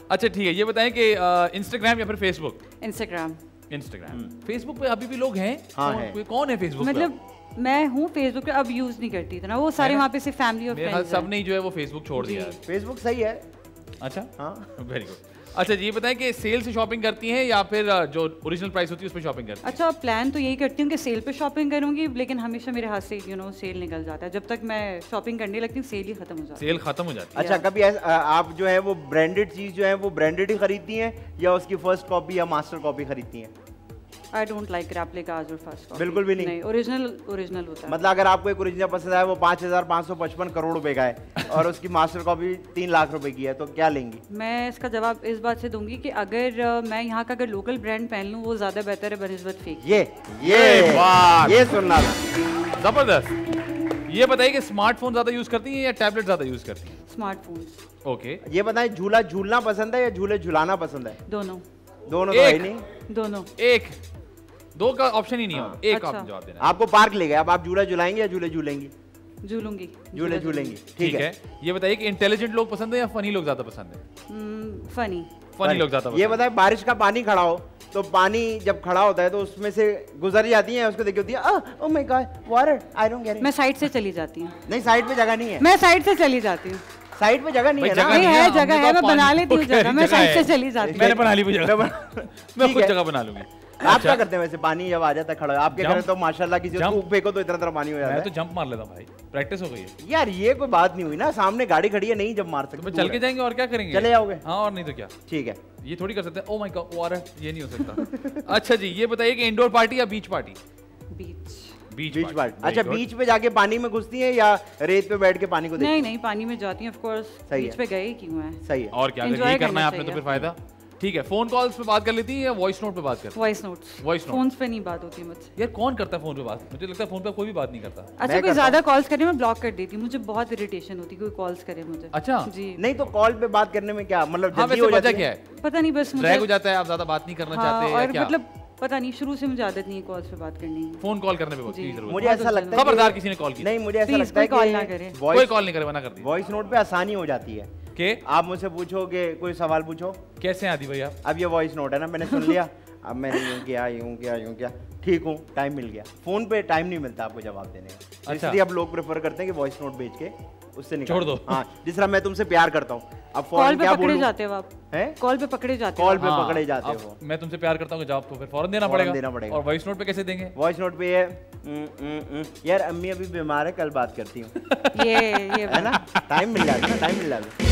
अच्छा ठीक है, ये बताएं कि इंस्टाग्राम या फिर फेसबुक? इंस्टाग्राम। इंस्टाग्राम। फेसबुक पे अभी भी लोग हैं? हाँ कौन है फेसबुक पे? मतलब मैं हूँ फेसबुक पे, अब यूज नहीं करती इतना, वो सारे वहाँ पे से फैमिली और फ्रेंड्स। सब नहीं जो है वो फेसबुक छोड़ दिया है। फेसबुक सही है। अच्छा हाँ वेरी गुड। अच्छा जी, ये बताएं कि सेल से शॉपिंग करती हैं या फिर जो ओरिजिनल प्राइस होती है उस पर शॉपिंग करती हैं? अच्छा, प्लान तो यही करती हूँ कि सेल पे शॉपिंग करूंगी, लेकिन हमेशा मेरे हाथ से सेल निकल जाता है। जब तक मैं शॉपिंग करने लगती हूँ सेल ही खत्म हो जाती है। सेल खत्म हो जाती है। अच्छा, कभी आप जो है वो ब्रांडेड चीज जो है वो ब्रांडेड ही खरीदती हैं या उसकी फर्स्ट कॉपी या मास्टर कॉपी खरीदती हैं? आई डोंट लाइक रेप्लिकास और फर्स्ट कॉपी। बिल्कुल भी नहीं? ओरिजिनल होता है। मतलब अगर आपको एक ओरिजिनल पसंद आया वो 5,555 करोड़ रुपए का है और उसकी मास्टर कॉपी 3 लाख रुपए की है, तो क्या लेंगी? मैं इसका जवाब इस बात से दूंगी कि अगर मैं यहाँ का अगर लोकल ब्रांड पहन लूँ वो ज्यादा बेहतर है बनिस्बत फेक। ये सुनना जबरदस्त। ये बताइए कि स्मार्टफोन ज्यादा यूज करती हैं या टैबलेट ज्यादा यूज करती हैं? स्मार्टफोन्स। ओके। ये बताएं, झूला झूलना पसंद है या झूले झुलाना पसंद है? दोनों तो है ही नहीं। दोनों। एक दो का ऑप्शन ही नहीं है। एक अच्छा। आप जवाब देना। आपको पार्क ले गए, अब आप झूला झुलाएंगे या झूले झूलेंगी? झूलूंगी। झूलेंगी। ठीक है। ये बताइए कि इंटेलिजेंट लोग पसंद है या फनी लोग ज्यादा पसंद है? फनी लोग ज्यादा पसंद। ये बताएं, बारिश का पानी खड़ा हो तो पानी जब खड़ा होता है तो उसमें से गुजर जाती है, उसको देखी होती है oh my God water, I don't get it. मैं साइड से चली जाती हूँ। नहीं, साइड पे जगह नहीं है। मैं साइड से चली जाती हूँ। साइड पे जगह नहीं है ना? नहीं है, जगह है, मैं बना लेती हूँ जगह, मैं साइड से चली जाती हूँ। मैंने बना ली जगह, मैं खुद जगह बना लूंगी। आप क्या करते हैं वैसे पानी जब आ जाता है खड़ा? आपके घर तो माशाल्लाह किसी को फेंको तो इतना पानी हो जाता है। मैं तो जंप मार लेता हूं भाई, प्रैक्टिस हो गई है। यार ये कोई बात नहीं हुई ना, सामने गाड़ी खड़ी है, नहीं जब मार सकते। तो चल के जाएंगे और क्या करेंगे? चले जाओगे? हाँ और नहीं तो क्या। ठीक है, ये थोड़ी कर सकते हैं। ओह माय गॉड वाटर, ये नहीं हो सकता। अच्छा जी, ये बताइए कि इंडोर पार्टी या बीच पार्टी? बीच पार्टी। अच्छा, बीच पे जाके पानी में घुसती है या रेत पे बैठ के पानी को देखती है? नहीं, पानी में जाती हूँ ऑफ कोर्स। बीच पे गए क्यों है? सही है। और क्या, अगर ये करना है आपने तो फिर फायदा। ठीक है, फोन कॉल्स पे बात कर लेती है या वॉइस नोट पे बात करती है? Voice note. फोन्स पे नहीं बात होती मुझसे। यार कौन करता है फोन पे बात? मुझे लगता है फोन पे कोई भी बात नहीं करता। अच्छा, कोई ज्यादा कॉल्स करे मैं ब्लॉक कर देती हूँ, मुझे बहुत इरिटेशन होती है कोई कॉल्स करे मुझे। अच्छा जी। नहीं तो कॉल पे बात करने में क्या मतलब जल्दी हो जाता है? क्या है पता नहीं, बस ड्रैग हो जाता है, आप ज्यादा बात नहीं करना चाहते और मतलब पता नहीं, शुरू से मुझे आदत नहीं है कॉल्स पे बात करने की। फोन कॉल करने पे बहुत जरूरत। मुझे ऐसा लगता है खबरदार किसी ने कॉल की। नहीं, मुझे ऐसा लगता है कि कॉल ना करे, कोई कॉल नहीं करे, मना कर दिया। वॉइस नोट पे आसानी हो जाती है कि आप मुझसे पूछोगे कोई सवाल पूछो। कैसे आदि भाई आप? अब ये वॉइस नोट है ना, मैंने सुन लिया, अब मैंने यूं किया, ठीक हूँ, टाइम मिल गया। फोन पे टाइम नहीं मिलता आपको जवाब देने का, इसलिए अब लोग प्रेफर करते हैं कि वॉइस नोट भेज के उससे छोड़ दो। हाँ, जिस तरह मैं तुमसे प्यार करता हूँ, अब कॉल पे पकड़े जाते हो आप? कॉल पे पकड़े जाते हो। मैं तुमसे प्यार करता हूँ, जवाब तो फिर फौरन देना पड़ेगा। और वॉइस नोट पे कैसे देंगे? वॉइस नोट पे यार अम्मी अभी बीमार है, कल बात करती हूँ। ये है ना, टाइम मिल जाता है।